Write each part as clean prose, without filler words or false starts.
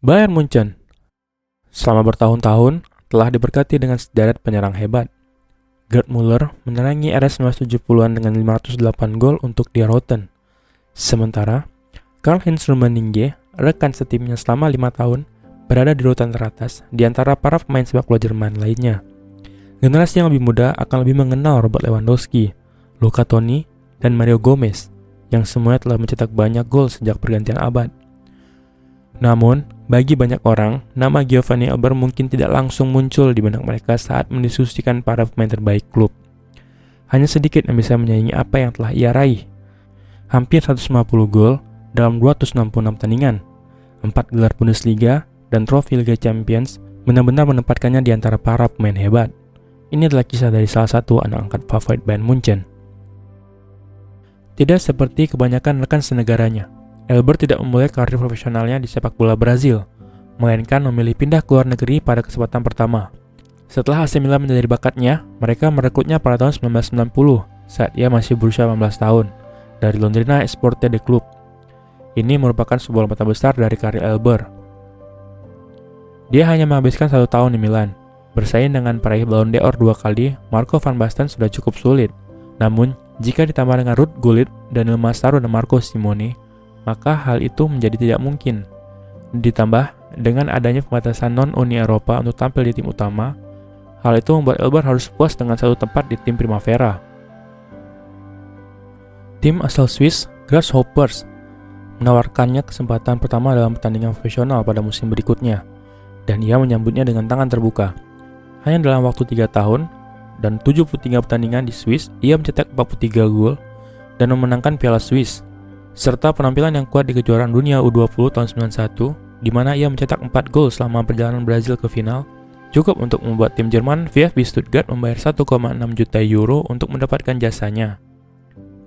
Bayern Munchen selama bertahun-tahun telah diberkati dengan sederet penyerang hebat. Gerd Müller menerangi era 1970-an dengan 508 gol untuk Die Roten. Sementara, Karl-Heinz Rummenigge, rekan setimnya selama 5 tahun, berada di urutan teratas di antara para pemain sepak bola Jerman lainnya. Generasi yang lebih muda akan lebih mengenal Robert Lewandowski, Luca Toni, dan Mario Gomez, yang semuanya telah mencetak banyak gol sejak pergantian abad. Namun, bagi banyak orang, nama Giovanni Elber mungkin tidak langsung muncul di benak mereka saat mendiskusikan para pemain terbaik klub. Hanya sedikit yang bisa menyaingi apa yang telah ia raih. Hampir 150 gol dalam 266 pertandingan, 4 gelar Bundesliga, dan trofi Liga Champions benar-benar menempatkannya di antara para pemain hebat. Ini adalah kisah dari salah satu anak angkat favorit Bayern Munchen. Tidak seperti kebanyakan rekan senegaranya, Elber tidak memulai karir profesionalnya di sepak bola Brazil, melainkan memilih pindah ke luar negeri pada kesempatan pertama. Setelah AC Milan menjadi bakatnya, mereka merekrutnya pada tahun 1990 saat ia masih berusia 18 tahun dari Londrina Esporte de Club. Ini merupakan sebuah lompatan besar dari karir Elber. Dia hanya menghabiskan 1 tahun di Milan. Bersaing dengan peraih Ballon d'Or 2 kali, Marco van Basten sudah cukup sulit. Namun, jika ditambah dengan Ruud Gullit, Daniel Massaro, dan Marco Simone, maka hal itu menjadi tidak mungkin. Ditambah dengan adanya pembatasan non-Uni Eropa untuk tampil di tim utama, hal itu membuat Elber harus puas dengan satu tempat di tim Primavera. Tim asal Swiss, Grasshoppers, menawarkannya kesempatan pertama dalam pertandingan profesional pada musim berikutnya, dan ia menyambutnya dengan tangan terbuka. Hanya dalam waktu 3 tahun dan 73 pertandingan di Swiss, ia mencetak 43 gol dan memenangkan Piala Swiss, serta penampilan yang kuat di kejuaraan dunia U20 tahun 91, di mana ia mencetak 4 gol selama perjalanan Brazil ke final, cukup untuk membuat tim Jerman VfB Stuttgart membayar 1,6 juta euro untuk mendapatkan jasanya.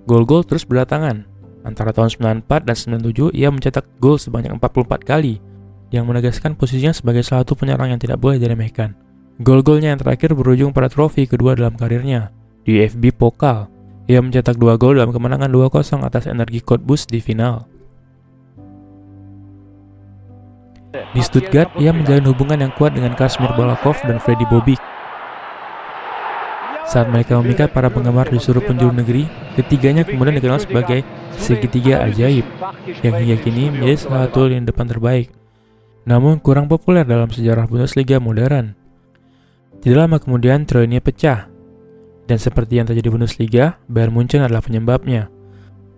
Gol-gol terus berdatangan. Antara tahun 94 dan 97, ia mencetak gol sebanyak 44 kali, yang menegaskan posisinya sebagai salah satu penyerang yang tidak boleh diremehkan. Gol-golnya yang terakhir berujung pada trofi kedua dalam karirnya, di DFB Pokal. Ia mencetak 2 gol dalam kemenangan 2-0 atas Energie Cottbus di final. Di Stuttgart, ia menjalin hubungan yang kuat dengan Kazimir Balakov dan Freddy Bobic. Saat mereka memikat para penggemar di seluruh penjuru negeri, ketiganya kemudian dikenal sebagai segitiga ajaib, yang hingga kini menjadi salah satu lini depan terbaik. Namun kurang populer dalam sejarah Bundesliga modern. Tidak lama kemudian trio ini pecah, dan seperti yang terjadi di Bundesliga, Bayern Munchen adalah penyebabnya.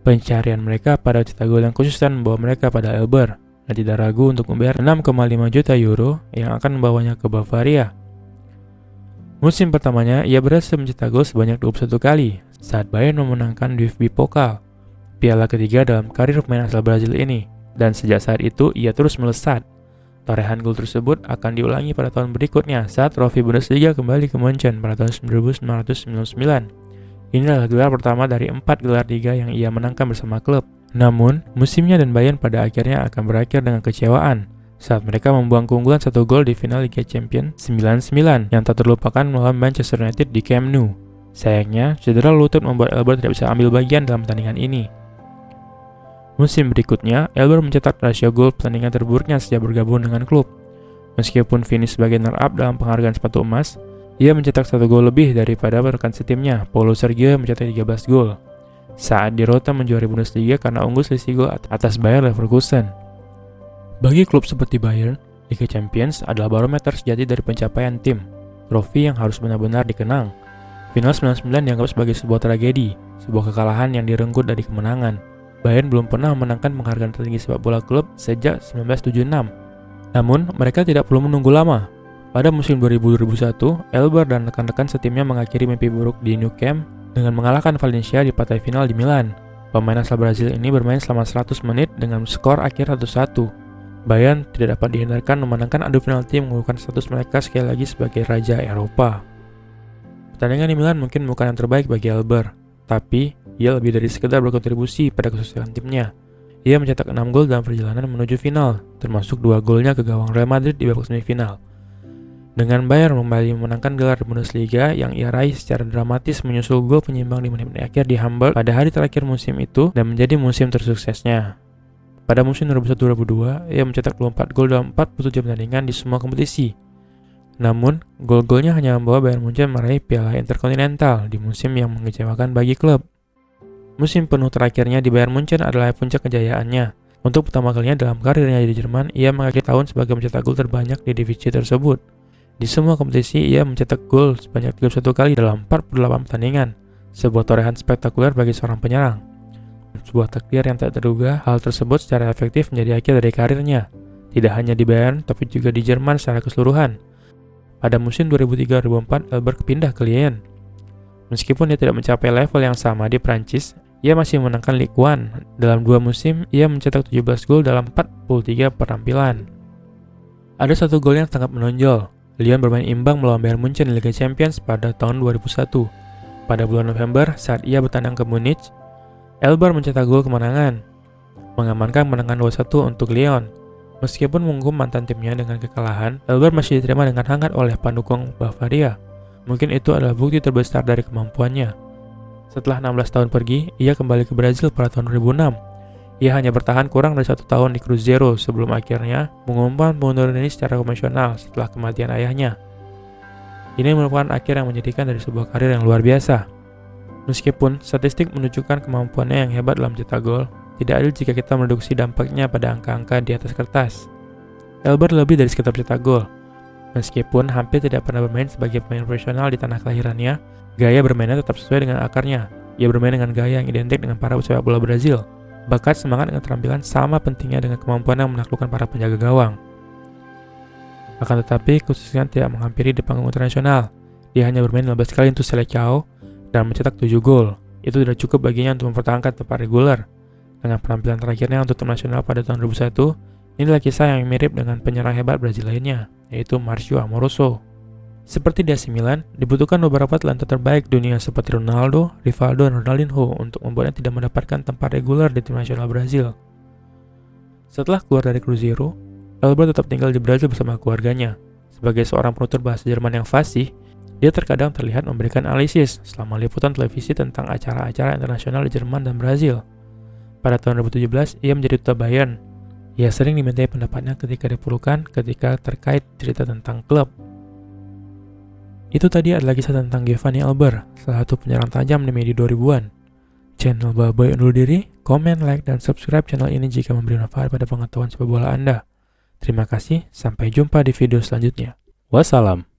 Pencarian mereka pada cetak gol yang konsisten membawa mereka pada Elber, dan tidak ragu untuk membayar 6,5 juta euro yang akan membawanya ke Bavaria. Musim pertamanya, ia berhasil mencetak gol sebanyak 21 kali saat Bayern memenangkan DFB Pokal, piala ketiga dalam karir pemain asal Brazil ini, dan sejak saat itu ia terus melesat. Torehan gol tersebut akan diulangi pada tahun berikutnya saat trofi Bundesliga kembali ke Munchen pada tahun 1999. Ini adalah gelar pertama dari 4 gelar liga yang ia menangkan bersama klub. Namun, musimnya dan Bayern pada akhirnya akan berakhir dengan kecewaan saat mereka membuang keunggulan 1 gol di final Liga Champions 99 yang tak terlupakan melawan Manchester United di Camp Nou. Sayangnya, cedera lutut membuat Elber tidak bisa ambil bagian dalam pertandingan ini. Musim berikutnya, Elber mencetak rasio gol pertandingan terburuknya sejak bergabung dengan klub. Meskipun finish sebagai runner-up dalam penghargaan sepatu emas, ia mencetak 1 gol lebih daripada rekan setimnya, Paulo Sergio yang mencetak 13 gol. Saat Die Roten menjuari Bundesliga karena unggul selisih gol atas Bayer Leverkusen. Bagi klub seperti Bayern, Liga Champions adalah barometer sejati dari pencapaian tim, trofi yang harus benar-benar dikenang. Final 99 dianggap sebagai sebuah tragedi, sebuah kekalahan yang direnggut dari kemenangan. Bayern belum pernah memenangkan penghargaan tertinggi sepak bola klub sejak 1976. Namun, mereka tidak perlu menunggu lama. Pada musim 2000-2001, Elber dan rekan-rekan setimnya mengakhiri mimpi buruk di Nou Camp dengan mengalahkan Valencia di partai final di Milan. Pemain asal Brazil ini bermain selama 100 menit dengan skor akhir 1-1. Bayern tidak dapat dihindarkan memenangkan adu penalti mengukuhkan status mereka sekali lagi sebagai Raja Eropa. Pertandingan di Milan mungkin bukan yang terbaik bagi Elber, tapi ia lebih dari sekedar berkontribusi pada kesuksesan timnya. Ia mencetak 6 gol dalam perjalanan menuju final, termasuk 2 golnya ke gawang Real Madrid di babak semifinal. Dengan Bayern kembali memenangkan gelar Bundesliga yang ia raih secara dramatis menyusul gol penyimbang di menit-menit akhir di Hamburg pada hari terakhir musim itu dan menjadi musim tersuksesnya. Pada musim 2001-2002, ia mencetak 24 gol dalam 47 pertandingan di semua kompetisi. Namun, gol-golnya hanya membawa Bayern Munchen meraih Piala Interkontinental di musim yang mengecewakan bagi klub. Musim penuh terakhirnya di Bayern Munchen adalah puncak kejayaannya. Untuk pertama kalinya dalam karirnya di Jerman, ia mengakhiri tahun sebagai mencetak gol terbanyak di divisi tersebut. Di semua kompetisi, ia mencetak gol sebanyak 31 kali dalam 48 pertandingan, sebuah torehan spektakuler bagi seorang penyerang. Sebuah takdir yang tak terduga, hal tersebut secara efektif menjadi akhir dari karirnya, tidak hanya di Bayern, tapi juga di Jerman secara keseluruhan. Pada musim 2003-2004, Elber pindah ke Lyon. Meskipun dia tidak mencapai level yang sama di Prancis, ia masih memenangkan Ligue 1. Dalam 2 musim, ia mencetak 17 gol dalam 43 penampilan. Ada satu gol yang sangat menonjol. Lyon bermain imbang melawan Bayern Munchen di Liga Champions pada tahun 2001. Pada bulan November, saat ia bertandang ke Munich, Elber mencetak gol kemenangan, mengamankan kemenangan 2-1 untuk Lyon. Meskipun menghukum mantan timnya dengan kekalahan, Elber masih diterima dengan hangat oleh pendukung Bavaria. Mungkin itu adalah bukti terbesar dari kemampuannya. Setelah 16 tahun pergi, ia kembali ke Brazil pada tahun 2006. Ia hanya bertahan kurang dari 1 tahun di Cruzeiro sebelum akhirnya mengumumkan pengunduran diri secara konvensional setelah kematian ayahnya. Ini merupakan akhir yang menyedihkan dari sebuah karir yang luar biasa. Meskipun statistik menunjukkan kemampuannya yang hebat dalam cetak gol, tidak adil jika kita mereduksi dampaknya pada angka-angka di atas kertas. Elber lebih dari sekedar cetak gol. Meskipun hampir tidak pernah bermain sebagai pemain profesional di tanah kelahirannya, gaya bermainnya tetap sesuai dengan akarnya. Ia bermain dengan gaya yang identik dengan para pesepak bola Brazil. Bakat, semangat, dan keterampilan sama pentingnya dengan kemampuan yang menaklukkan para penjaga gawang. Akan tetapi, khususnya tidak menghampiri di panggung internasional. Dia hanya bermain 15 kali untuk Seleção dan mencetak 7 gol. Itu tidak cukup baginya untuk mempertahankan tempat reguler. Dengan penampilan terakhirnya untuk tim nasional pada tahun 2001, inilah kisah yang mirip dengan penyerang hebat Brazil lainnya, yaitu Marcio Amoroso. Seperti di AC Milan, dibutuhkan beberapa talenta terbaik dunia seperti Ronaldo, Rivaldo, dan Ronaldinho untuk membuatnya tidak mendapatkan tempat reguler di tim nasional Brazil. Setelah keluar dari Cruzeiro, Elber tetap tinggal di Brazil bersama keluarganya. Sebagai seorang penutur bahasa Jerman yang fasih, dia terkadang terlihat memberikan analisis selama liputan televisi tentang acara-acara internasional di Jerman dan Brazil. Pada tahun 2017, ia menjadi duta Bayern. Ia sering dimintai pendapatnya ketika diperlukan ketika terkait cerita tentang klub. Itu tadi adalah kisah tentang Giovanni Elber, salah satu penyerang tajam di media 2000-an. Channel Baboy undur diri, komen, like, dan subscribe channel ini jika memberi manfaat pada pengetahuan sepak bola Anda. Terima kasih, sampai jumpa di video selanjutnya. Wassalam.